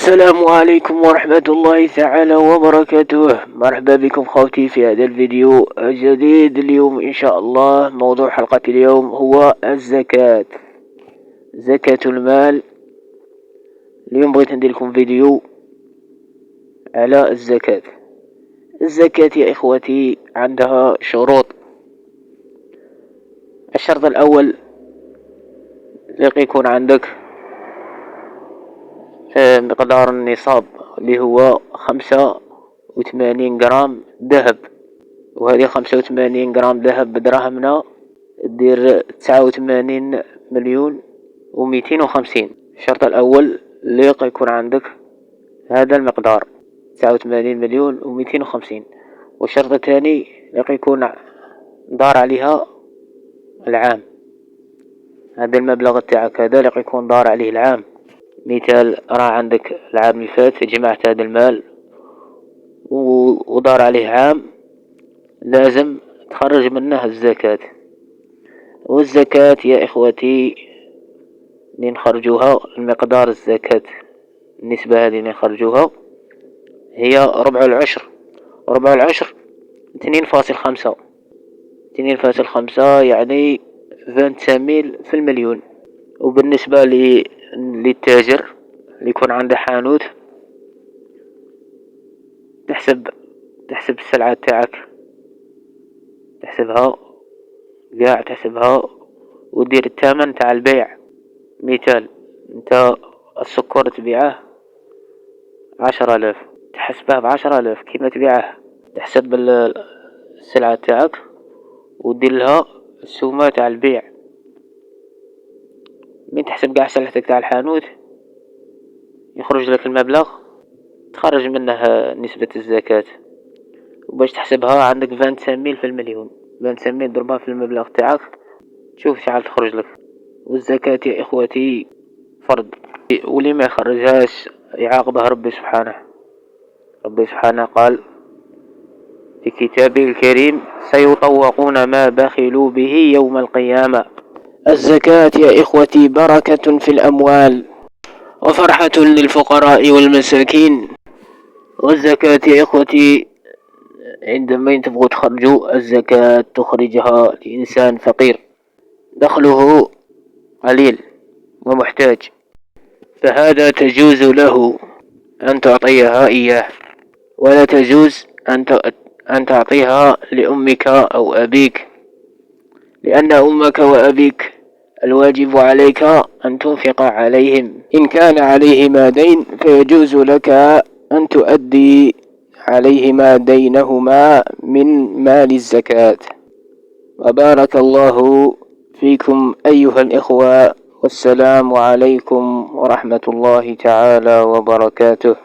السلام عليكم ورحمة الله تعالى وبركاته. مرحبا بكم خوتي في هذا الفيديو الجديد. اليوم إن شاء الله موضوع حلقة اليوم هو الزكاة، زكاة المال. اليوم بغيت ندير لكم فيديو على الزكاة. الزكاة يا إخوتي عندها شروط. الشرط الأول يكون عندك مقدار النصاب اللي هو 85 جرام ذهب، وهذه 85 جرام ذهب بدراهمنا تدير 89 مليون و250. الشرط الأول اللي يكون عندك هذا المقدار 89 مليون و250. والشرط الثاني اللي يكون دار عليها العام، هذا المبلغ تاعك هذا اللي يكون دار عليه العام. مثال راه عندك العام اللي فات جمعت هذا المال ودار عليه عام، لازم تخرج منه الزكاة. والزكاة يا إخوتي اللي نخرجوها المقدار الزكاة النسبة هذه اللي نخرجوها هي ربع العشر. ربع العشر 2.5 يعني 25,000 في المليون. وبالنسبة للتاجر اللي يكون عنده حانوت، تحسب السلعة تاعك، تحسبها ودير الثمن تاع البيع. مثال انت السكر تبيعه 10,000، تحسبه ب10,000 كيما تبيعه. تحسب السلعة تاعك ودير لها السومة تاع البيع. من تحسب قاع سلعتك تاع الحانوت يخرج لك المبلغ، تخرج منه نسبة الزكاة. وباش تحسبها عندك 25,000 في المليون، 25,000 ضربها في المبلغ تاعك، شوف شحال تخرج لك. والزكاة يا إخوتي فرض، واللي ما يخرجهاش يعاقبه ربي سبحانه. ربي سبحانه قال في كتابه الكريم: سيطوقون ما بخلوا به يوم القيامة. الزكاة يا إخوتي بركة في الأموال وفرحة للفقراء والمساكين. والزكاة يا إخوتي عندما تبغوا تخرجوا الزكاة تخرجها لإنسان فقير دخله قليل ومحتاج، فهذا تجوز له أن تعطيها إياه، ولا تجوز أن تعطيها لأمك أو أبيك، لأن أمك وأبيك الواجب عليك أن تنفق عليهم. إن كان عليهما دين فيجوز لك أن تؤدي عليهما دينهما من مال الزكاة. وبارك الله فيكم أيها الإخوة، والسلام عليكم ورحمة الله تعالى وبركاته.